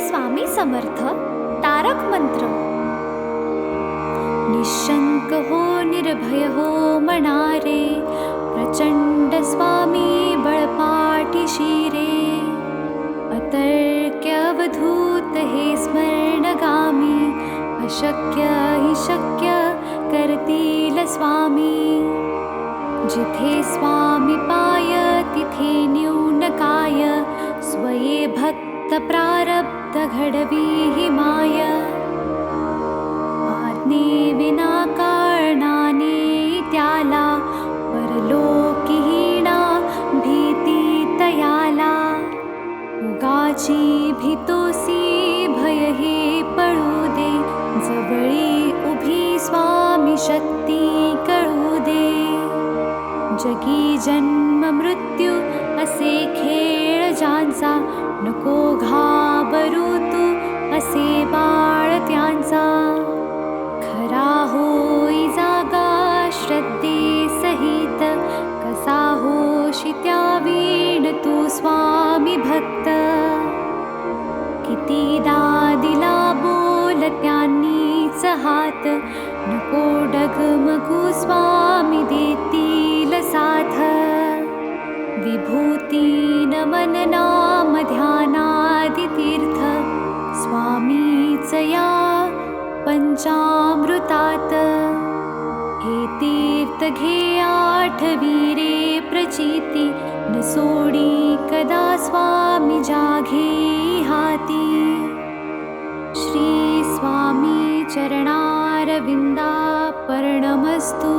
स्वामी समर्थ तारक मंत्र. निशंक हो निर्भय हो मनारे, प्रचंड स्वामी बळपाठी शिरे. अतर्क्य अवधूत हे स्मरणगामी, अशक्य हि शक्य करतील स्वामी. जिथे स्वामी पाय तिथे न्यून काय, स्वये भक्त प्रारब्ध घडवी हि माय. आज्ञे विना कारणाने त्याला, परलोकीहीणा भीती तयाला. उगाची भीतोसी भय हे पळू दे, जवळी उभी स्वामी शक्ती कळू दे. जगी जन्म मृत्यू असे खेळ ज्यांचा, नको घाबरू तू असे बाळ त्यांचा. खरा होई जागा श्रद्धे सहित, कसा होशी त्या वीण तू स्वामी भक्त. कितीदा दिला बोल त्यांनीच हात, नको डगमगू स्वामी देतील साथ. विभूती नमन नाम ध्यानादि तीर्थ, स्वामीच या पंचामृतात. हे तीर्थ घे आठवी रे प्रचिती, न सोडी कदा स्वामी जाघे हाती. श्री स्वामी चरणारविंदा पर्णमस्तु.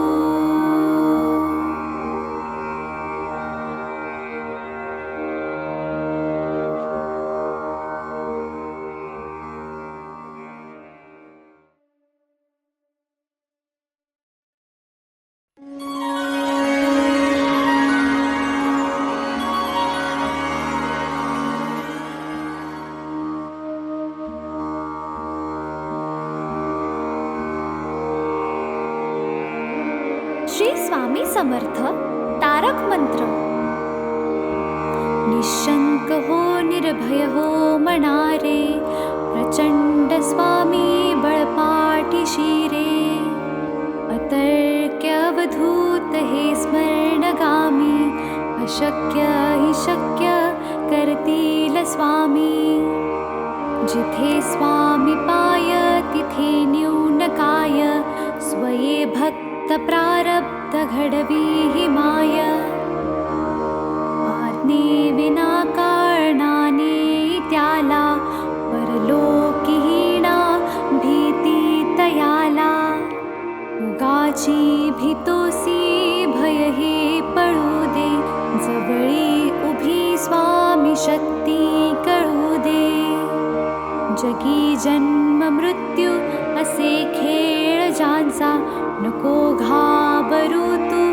श्री स्वामी समर्थ तारक मंत्र. निशंक हो निर्भय हो मनारे, प्रचंड स्वामी बळपाठी शिरे. अतर्क्य अवधूत हे स्मरणगामी, अशक्य हि शक्य करतील स्वामी. जिथे स्वामी पाय तिथे न्यून काय, स्वये भक्त प्रारब्ध घडवी हि माय. आज्ञे विना कारणाने त्याला, परलोकीहीणा भीती तयाला. उगाची भीतोसी भय हे पळू दे, जवळी उभी स्वामी शक्ती कळू दे. जगी जन्म मृत्यू असे खेळ ज्यांचा, नको घाबरू तू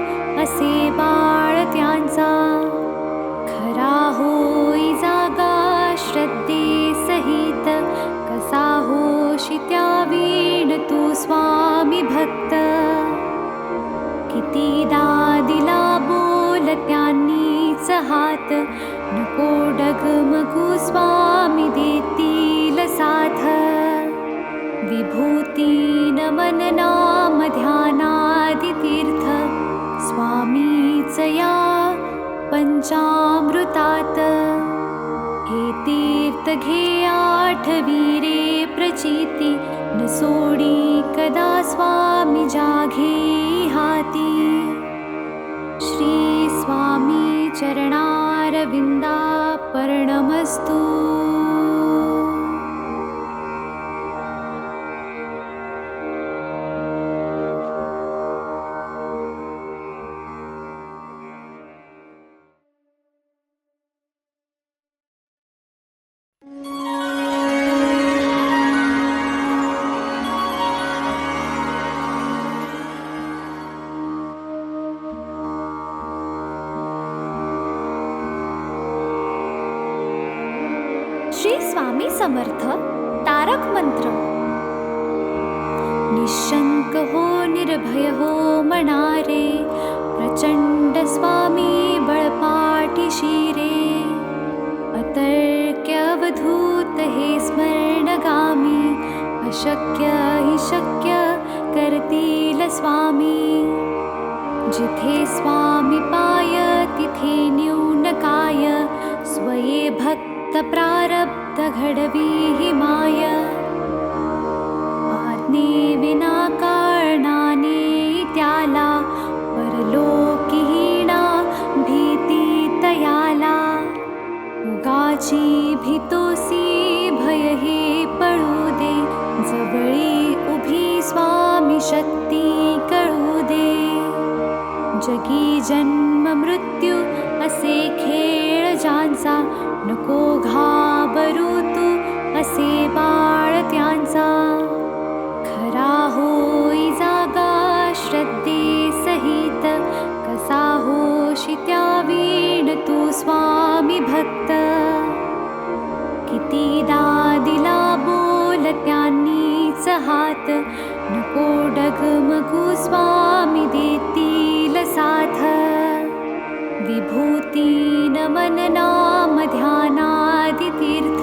असे बाळ त्यांचा. खरा होई जागा श्रद्धे सहित, कसा होशी त्या वीण तू स्वामी भक्त. कितीदा दिला बोल त्यांनीच हात, नको डगमगू स्वामी देतील साथ. विभूती नमन नाम ध्यानादि तीर्थ, स्वामीच या पंचामृतात. हे तीर्थ घे आठवी रे प्रचिती, न सोडी कदा स्वामी जाघे हाती. श्री स्वामी चरणारविंदा पर्णमस्तु. श्री स्वामी समर्थ तारक मंत्र. निशंक हो निर्भय हो मनारे, प्रचंड स्वामी बळपाठी शिरे. अतर्क्य अवधूत हे स्मरण अशक्य हि शक्य करतील स्वामी. जिथे स्वामी पाय तिथे न्यून काय. स्वये भक्त प्रारब्ध घडवी हि माय. आज्ञे विना कारणाने त्याला परलोकी हीना भीती तयाला. उगाची भीतोसी भय हे पळू दे. जवळी उभी स्वामी शक्ती कळू दे. जगी जन्म मृत्यू असे खेळ ज्यांचा. नको घाबरू तू असे बाळ त्यांचा. खरा होई जागा श्रद्धे सहित. कसा होशी त्या वीण तू स्वामी भक्त. कितीदा दिला बोल त्यांनीच हात. नको डगमगू स्वामी देतील साथ. विभूतीन मन नाम ध्यानादि तीर्थ.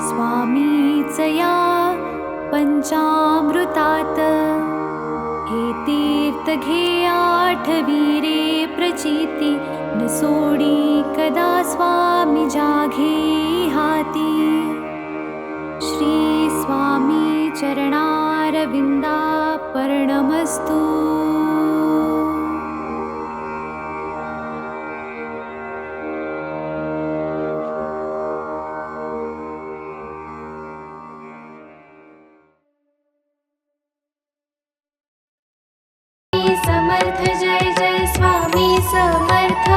स्वामीच या पंचामृतात. हे तीर्थ घे आठवी रे प्रचिती. न सोडी कदा स्वामी जाघे हाती. श्री स्वामी चरणारविंदा पर्णमस्तु. समर्थ जय जय स्वामी समर्थ.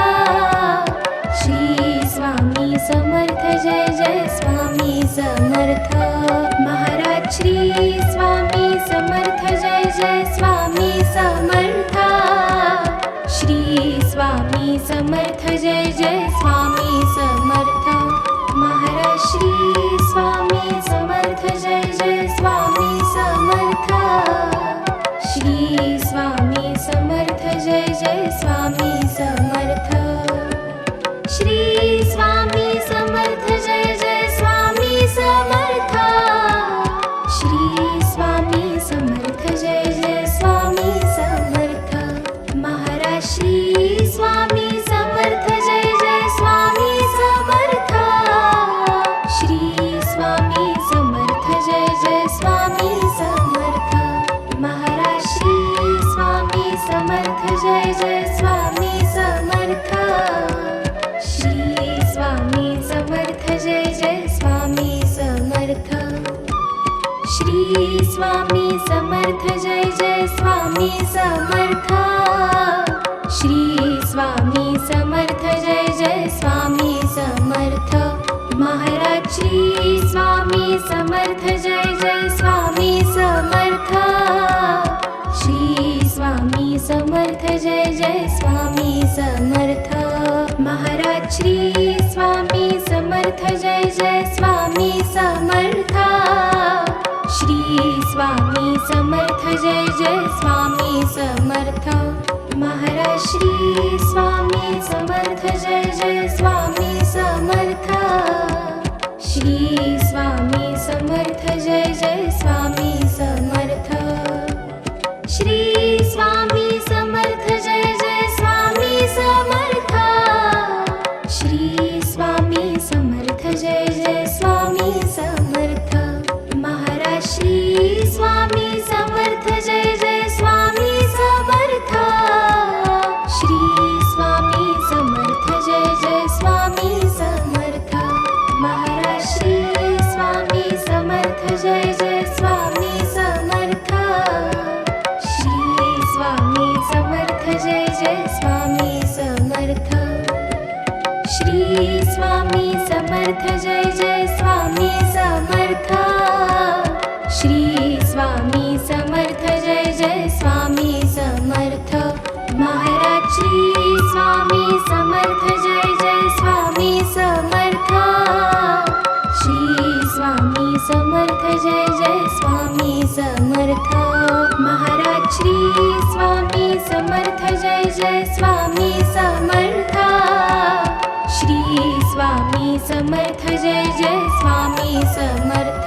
श्री स्वामी समर्थ जय जय स्वामी समर्थ. महाराज श्री स्वामी समर्थ जय जय स्वामी समर्थ. श्री स्वामी समर्थ जय जय स्वामी समर्थ. महाराज श्री स्वामी समर्थ जय जय स्वामी समर्थ. श्री स्वामी समर्थ जय जय स्वामी समर्थ. श्री स्वामी समर्थ जय जय स्वामी समर्थ. श्री स्वामी समर्थ जय जय स्वामी समर्थ. महाराज श्री स्वामी समर्थ जय जय स्वामी समर्थ. श्री स्वामी समर्थ जय जय स्वामी समर्थ. महाराज श्री स्वामी समर्थ जय जय स्वामी समर्थ. श्री स्वामी समर्थ जय जय स्वामी समर्थ. श्री स्वामी समर्थ जय जय स्वामी समर्थ. श्री स्वामी समर्थ जय जय स्वामी समर्थ. महाराज श्री स्वामी समर्थ जय जय स्वामी समर्थ. श्री स्वामी समर्थ जय जय स्वामी समर्थ. महाराज श्री स्वामी समर्थ जय जय स्वामी समर्थ. श्री स्वामी समर्थ जय जय स्वामी समर्थ. महाराज श्री स्वामी समर्थ जय जय स्वामी समर्थ. श्री स्वामी समर्थ जय जय स्वामी समर्थ. श्री स्वामी समर्थ जय जय स्वामी समर्थ. श्री स्वामी समर्थ जय जय स्वामी समर्थ. महाराज श्री स्वामी समर्थ जय जय स्वामी समर्थ. श्री स्वामी समर्थ जय जय स्वामी समर्थ. महाराज श्री स्वामी समर्थ जय जय स्वामी समर्थ. श्री स्वामी समर्थ जय जय स्वामी समर्थ. श्री स्वामी समर्थ जय जय स्वामी समर्थ. श्री स्वामी समर्थ जय जय स्वामी समर्थ. महाराज श्री स्वामी समर्थ जय जय स्वामी समर्थ. श्री स्वामी समर्थ जय जय स्वामी समर्थ. महाराज श्री स्वामी समर्थ जय जय स्वामी समर्थ. श्री स्वामी समर्थ जय जय स्वामी समर्थ.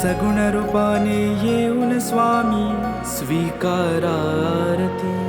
सगुण रूपाने येऊन स्वामी स्वीकारा आरती.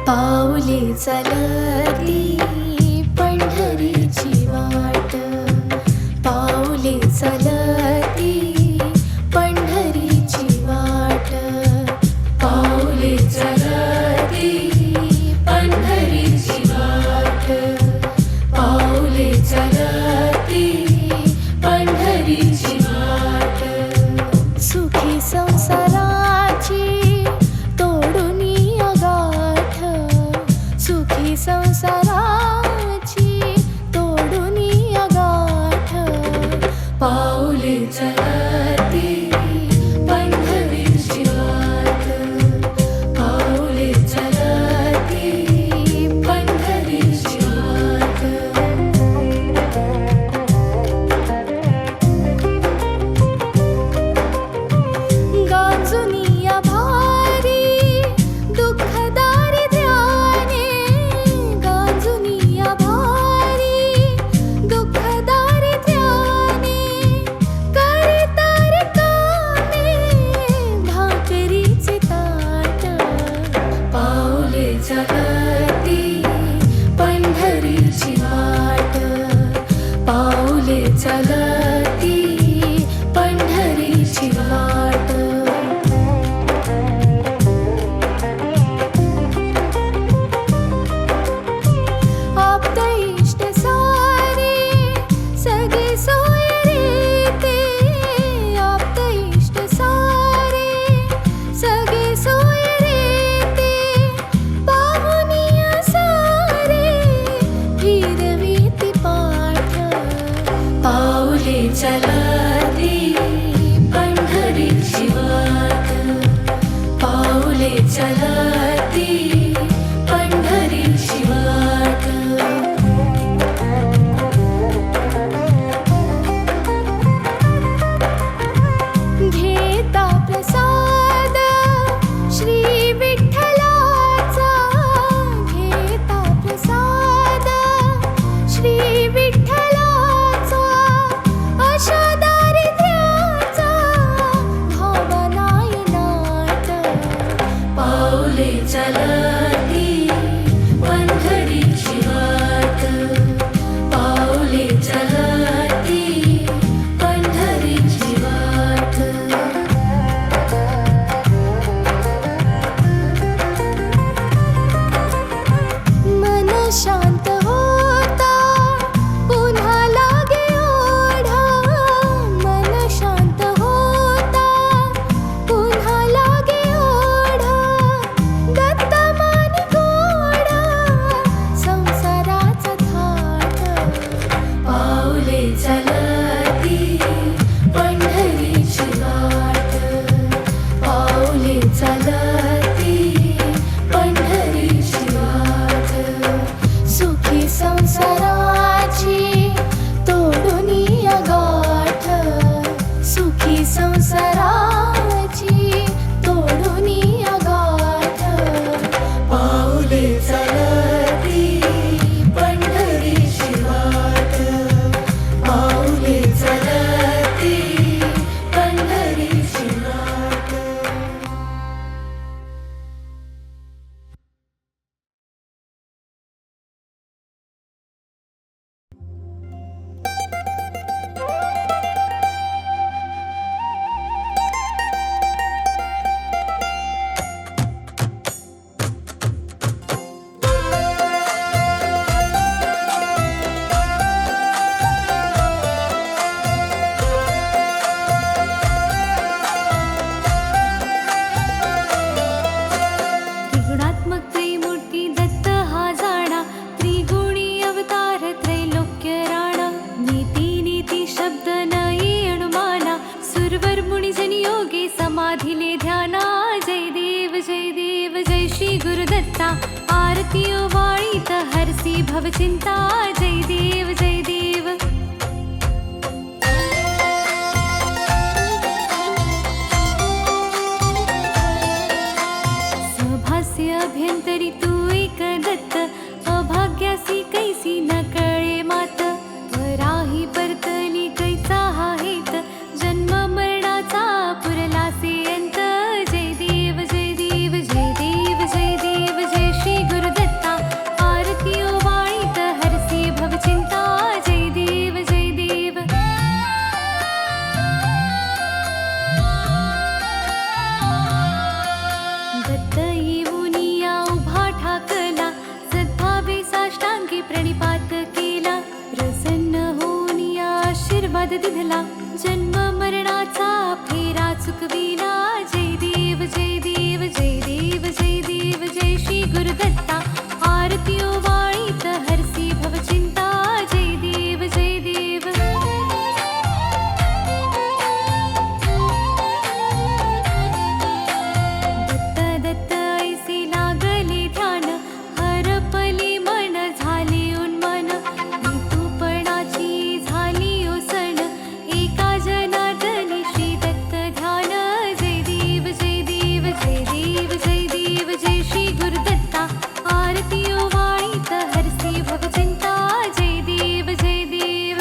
पाऊले चलती पंढरीची वाट, पाऊले चलती पंढरीची वाट, पाऊले चलती पंढरीची वाट, पाऊले चलती पंढरीची वाट. सुखी संसाराची संसाराची तोडून गाठ, पाऊले चलती पंढरीची वाट, पाऊले चलती पंढरीची वाट. गांजुनिया भारी दुःखदारी ध्याने, गांजुनिया भारी दुःखदारी ध्याने, करितारी कामे भाकरीचे ताट, पाऊले चलती पंढरीची वाट, पाऊले चलती पंढरीची वाट. आप्त इष्ट सारे सगळे सोय रीते, आप्त इष्ट सारे सगळे सोय रीते, पाहुनिया सारे फिरवीती पाठ, पाऊले चलती पंढरीची वाट, पाऊले चलती पंढरीची वाट. घेता प्रसाद श्री विठ्ठलाचा, घेता प्रसाद श्री विठ्ठलाचा, अशा दारिद्र्याचा भावनाय नाट, पाऊले चलती पंढरीची वाट, पाऊले चलती पंढरीची वाट. मन शांत होता पुन्हा लागे ओढा, मन शांत होता पुन्हा लागे ओढा, दत्त आरती ओवाळीत हरसी भवचिंता जय देव जय देव सभास्य अभ्यंतरी तू एक दत्त अभाग्यासी कैसी न कळे मात वराही परतली कैचा हा हेत जन्म मरणाचा पुरलासे अंत जय देव जय देव जय देव जय देव जय श्री गुरुदत्ता आरती ओवाळीत हरसी भवचिंता जय देव जय देव दत्त येऊनिया उभा ठाकला सद्भावे साष्टांगी प्रणिपात केला प्रसन्न होऊनिया आशीर्वाद दिधला जन्म मरणाचा फेरा चुकविला जय देव जय देव जय देव जय देव जय श्री गुरुदत्ता आरती ओवाळीत हरसी भवचिंता जय देव जय देव दत्त दत्त ऐसे लागले ध्यान हरपली मन झाले उन्मन ऋतुपणाची झाली ओसण एका जनार्दनी श्री दत्त ध्यान जय देव जय देव जय देव जय देव जय श्री गुरुदत्ता आरती ओवाळीत हरसी भवचिंता जय देव जय देव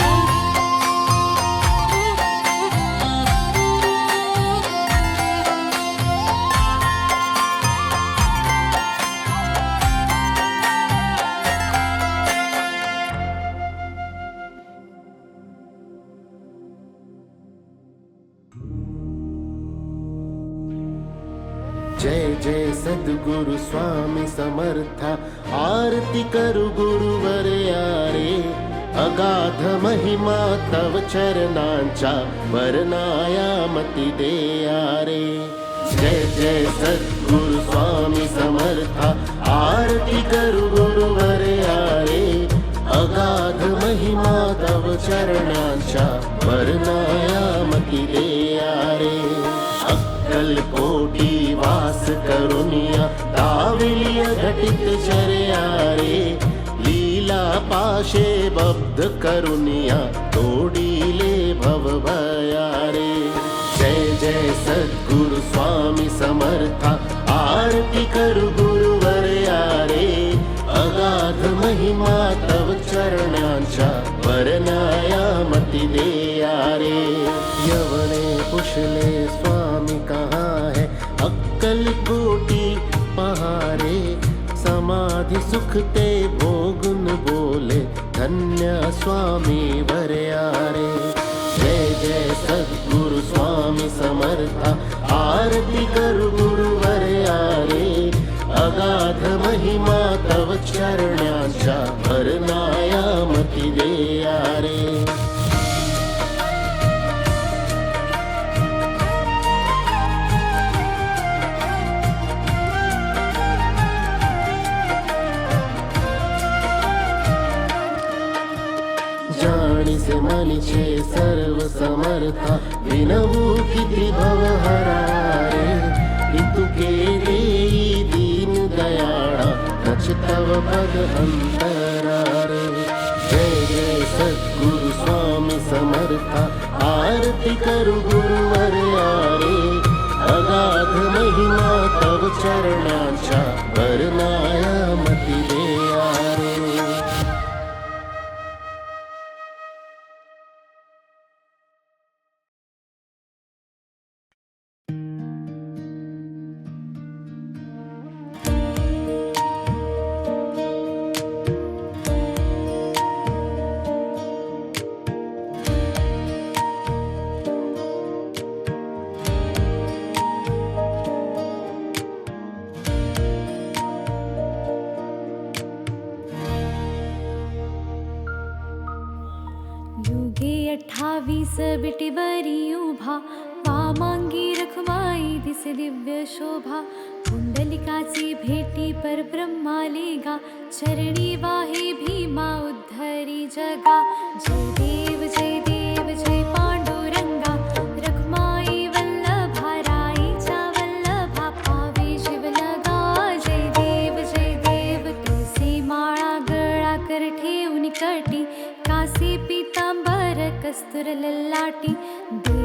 जय जय सद्गुरु स्वामी समर्था आरती करु गुरुवर यारे अगाध महिमा तव चरणांच्या वर्णायामती दे यारे जय जय सद्गुरु स्वामी समर्था आरती करु गुरुवर यारे अगाध महिमा तव चरणांच्या वर्णायामती दे यारे अक्कलकोटी वास करुनिया दाविलिय घटित चर्यारे लीला पाशे बब्ध करुनिया तोडीले भव भयारे जय जय सद्गुरु स्वामी समर्था आरती करु गुरुवर यारे अगाध महिमा तव चरणांच्या वर्णायामती दे यारे यवने पुछले स्वामी कहाँ है अक्कल कोटी पहारे समाधि सुख ते भोगुन बोले धन्य स्वामी वरयारे जय जय सद्गुरु स्वामी समर्था आरती करु गुरुवर यारे अगाध महिमा तव चरणांच्या वर्णायामती दे यारे जाणीसे मनीचे सर्व समर्था विनवू किती भवहरारे इतु केले दीन दयाळा नच तव पद अंतरारे जय जय सद्गुरु स्वामी समर्था आरती करु गुरुवर यारे अगाध महिमा तव चरणांच्या वर्णायामती दे यारे युगे 28 बिटीवरी उभा वामांगी रखमाई दिसे दिव्य शोभा कुंडलिकाची भेटी पर ब्रह्माले गा चरणी वाहे भीमा उद्धरी जगा जय देव जय पांडुरंगा रखमाई वल्लभा राईचा वल्लभा पावे शिवलगा जय देव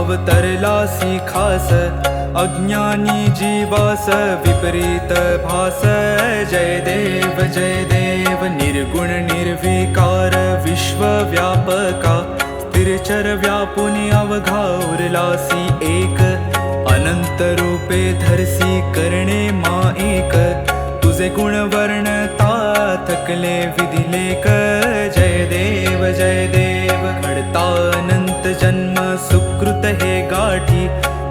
अवतरलासी खास अज्ञानी जीवास विपरीत भास जय देव निर्गुण निर्विकार विश्वव्यापका स्थिरचर व्यापुनी अवघा उरलासी एक अनंत रूपे धरसी करणे मा एक तुझे गुण वर्णता थकले विधिलेख जय देव घडता अनंत जन्म सुकृत हे गाठी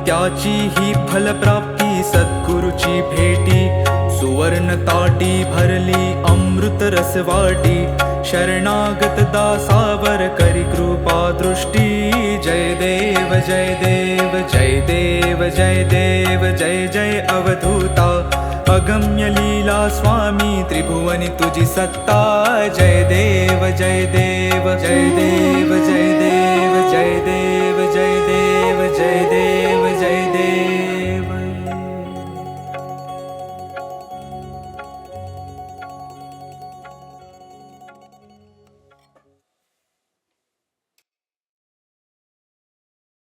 त्याची ही फलप्राप्ती सद्गुरुची भेटी सुवर्ण ताटी भरली अमृत रसवाटी शरणागत दासावर करी कृपा दृष्टी जय देव जय जय अवधूता अगम्य लीला स्वामी त्रिभुवनी तुझी सत्ता जय देव जय देव जय देव जय देव जय देव जय देव जय देव